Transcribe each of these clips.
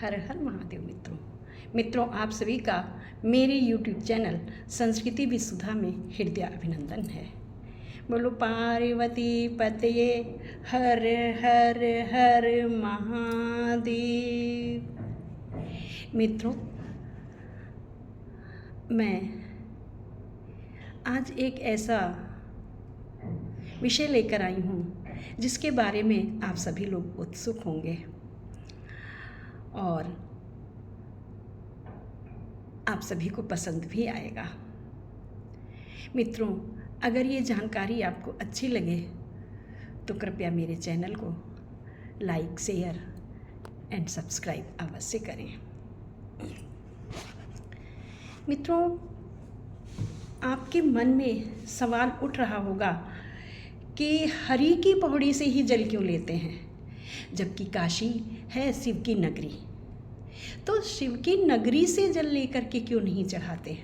हर हर महादेव। मित्रों आप सभी का मेरे YouTube चैनल संस्कृति विसुधा में हृदय अभिनंदन है। बोलो पार्वती पतये हर हर हर महादेव। मित्रों, मैं आज एक ऐसा विषय लेकर आई हूँ जिसके बारे में आप सभी लोग उत्सुक होंगे और आप सभी को पसंद भी आएगा। मित्रों, अगर ये जानकारी आपको अच्छी लगे तो कृपया मेरे चैनल को लाइक, शेयर एंड सब्सक्राइब अवश्य करें। मित्रों, आपके मन में सवाल उठ रहा होगा कि हरि की पौड़ी से ही जल क्यों लेते हैं, जबकि काशी है शिव की नगरी। तो शिव की नगरी से जल लेकर के क्यों नहीं चढ़ाते?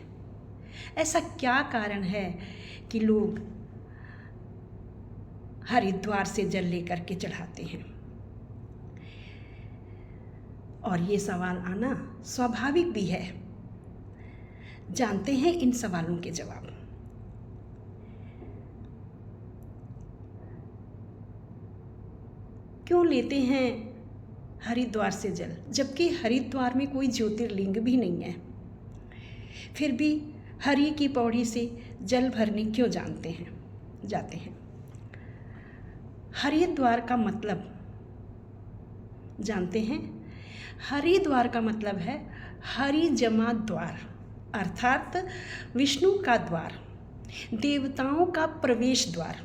ऐसा क्या कारण है कि लोग हरिद्वार से जल लेकर के चढ़ाते हैं? और ये सवाल आना स्वाभाविक भी है। जानते हैं इन सवालों के जवाब। क्यों लेते हैं हरिद्वार से जल, जबकि हरिद्वार में कोई ज्योतिर्लिंग भी नहीं है? फिर भी हरि की पौड़ी से जल भरने क्यों जाते हैं? हरिद्वार का मतलब जानते हैं? हरिद्वार का मतलब है हरि जमा द्वार, अर्थात विष्णु का द्वार, देवताओं का प्रवेश द्वार।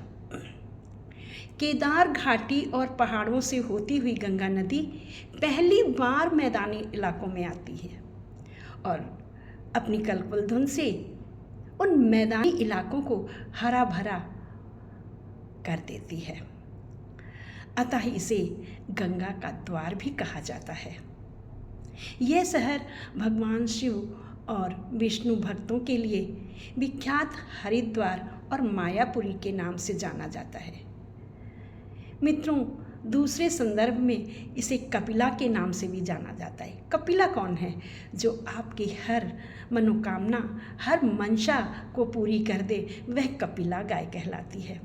केदार घाटी और पहाड़ों से होती हुई गंगा नदी पहली बार मैदानी इलाकों में आती है और अपनी कलकल धुन से उन मैदानी इलाकों को हरा भरा कर देती है। अतः इसे गंगा का द्वार भी कहा जाता है। यह शहर भगवान शिव और विष्णु भक्तों के लिए विख्यात हरिद्वार और मायापुरी के नाम से जाना जाता है। मित्रों, दूसरे संदर्भ में इसे कपिला के नाम से भी जाना जाता है। कपिला कौन है? जो आपकी हर मनोकामना, हर मंशा को पूरी कर दे, वह कपिला गाय कहलाती है।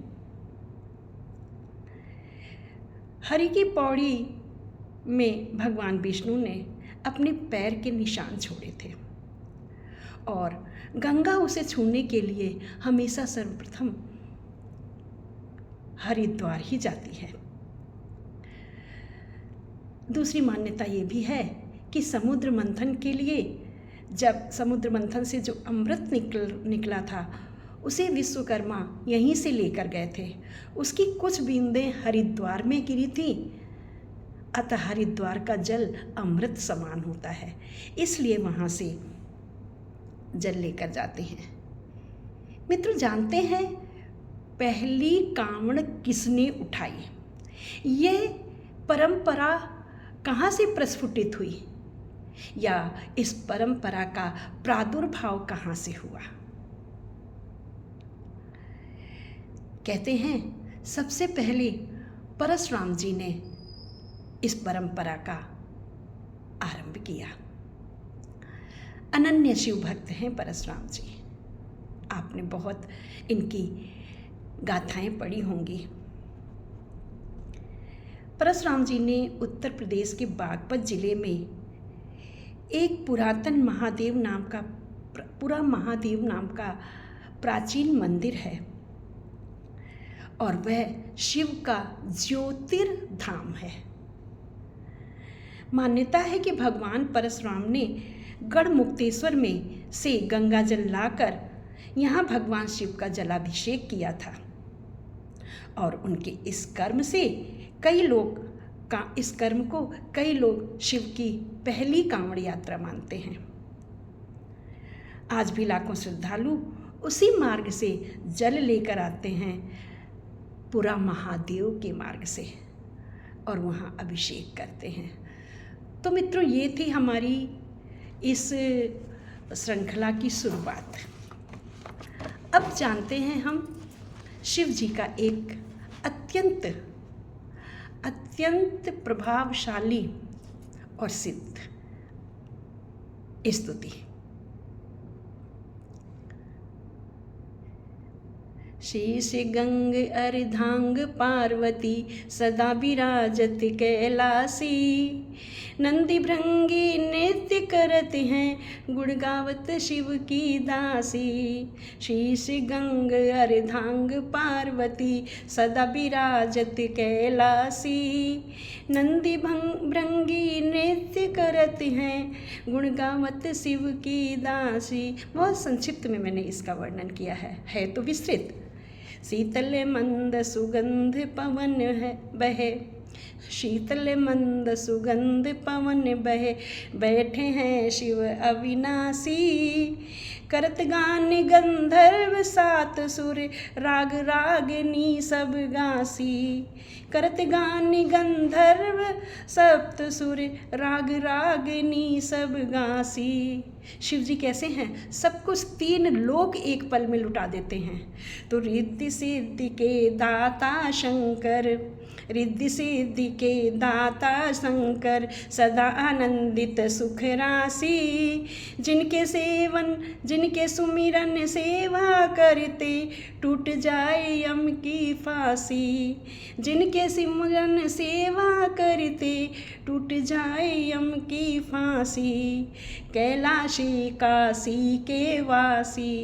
हरि की पौड़ी में भगवान विष्णु ने अपने पैर के निशान छोड़े थे और गंगा उसे छूने के लिए हमेशा सर्वप्रथम हरिद्वार ही जाती है। दूसरी मान्यता ये भी है कि समुद्र मंथन के लिए जब समुद्र मंथन से जो अमृत निकला था उसे विश्वकर्मा यहीं से लेकर गए थे। उसकी कुछ बूंदें हरिद्वार में गिरी थी। अतः हरिद्वार का जल अमृत समान होता है, इसलिए वहाँ से जल लेकर जाते हैं। मित्रों, जानते हैं पहली कांवड़ किसने उठाई? ये परंपरा कहाँ से प्रस्फुटित हुई या इस परंपरा का प्रादुर्भाव कहाँ से हुआ? कहते हैं सबसे पहले परशुराम जी ने इस परंपरा का आरंभ किया। अनन्य शिव भक्त हैं परशुराम जी। आपने बहुत इनकी गाथाएं पढ़ी होंगी। परशुराम जी ने उत्तर प्रदेश के बागपत जिले में एक पुरातन महादेव नाम का प्राचीन मंदिर है और वह शिव का ज्योतिर्धाम है। मान्यता है कि भगवान परशुराम ने गढ़मुक्तेश्वर में से गंगा जल लाकर यहाँ भगवान शिव का जलाभिषेक किया था और उनके इस कर्म को कई लोग शिव की पहली कांवड़ यात्रा मानते हैं। आज भी लाखों श्रद्धालु उसी मार्ग से जल लेकर आते हैं, पूरा महादेव के मार्ग से, और वहाँ अभिषेक करते हैं। तो मित्रों, ये थी हमारी इस श्रृंखला की शुरुआत। अब जानते हैं हम शिव जी का एक अत्यंत प्रभावशाली और सिद्ध स्तुति। शीश गंग अर्धांग पार्वती सदा विराजत कैलासी, नंदी भृंगी नृत्य करत हैं गुण गावत शिव की दासी। शीश गंग अर्धांग पार्वती सदा विराजत कैलासी, नंदी भृंगी नृत्य करत हैं गुण गावत शिव की दासी। बहुत संक्षिप्त में मैंने इसका वर्णन किया है तो विस्तृत। शीतल मंद सुगंध पवन है बहे, शीतल मंद सुगंध पवन बहे, बैठे हैं शिव अविनाशी। करत गान गंधर्व सात सुर, राग रागनी सब गासी। करत गान गंधर्व सप्त सुर, राग रागनी सब गासी। शिव जी कैसे हैं? सब कुछ 3 लोक एक पल में लुटा देते हैं। तो रिद्धि सिद्धि के दाता शंकर, रिद्धि सिद्धि के दाता शंकर, सदा आनंदित सुख राशि। जिनके सुमिरन सेवा करते, टूट जाए यम की फांसी। जिनके सिमरन सेवा करते, टूट जाए यम की फांसी। कैलाशी काशी के वासी,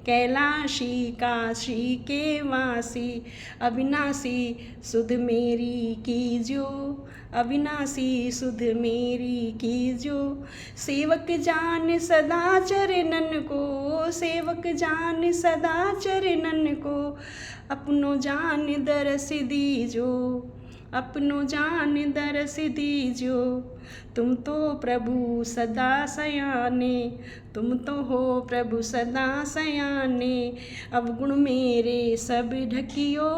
कैलाशी काशी के वासी, अविनाशी सुध मेरी कीजो, अविनाशी सुध मेरी कीजो। सेवक जान सदा चरणन को, सेवक जान सदा चरणन को, अपनो जान दरस दीजो, अपनो जान दरस दीजो। तुम तो प्रभु सदा सयाने, तुम तो हो प्रभु सदा सयाने। अवगुण मेरे सब ढकियो,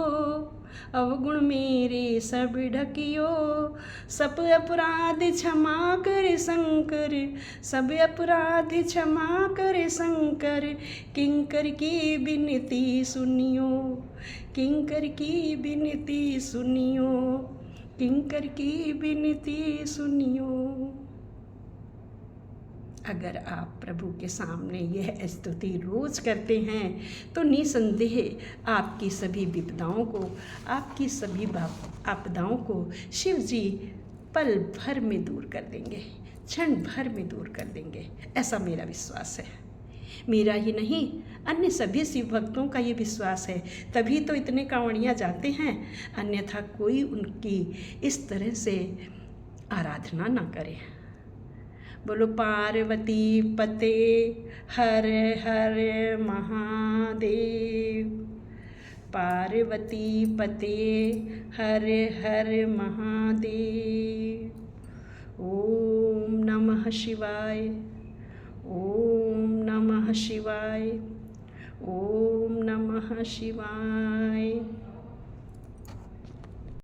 अवगुण मेरे सब ढकियो। सब अपराध क्षमा कर शंकर, सब अपराध क्षमा कर शंकर। किंकर की विनती सुनियो, किंकर की विनती सुनियो, किंकर की विनती सुनियो। अगर आप प्रभु के सामने यह स्तुति रोज करते हैं तो निसंदेह आपकी सभी विपदाओं को, आपकी सभी आपदाओं को शिव जी पल भर में दूर कर देंगे, क्षण भर में दूर कर देंगे। ऐसा मेरा विश्वास है। मेरा ही नहीं, अन्य सभी शिव भक्तों का ये विश्वास है। तभी तो इतने कांवड़ियाँ जाते हैं, अन्यथा कोई उनकी इस तरह से आराधना ना करे। बोलो पार्वती पते हर हर महादेव, पार्वती पते हर हर महादेव। ओम नमः शिवाय, ओम नमः शिवाय, ओम नमः शिवाय।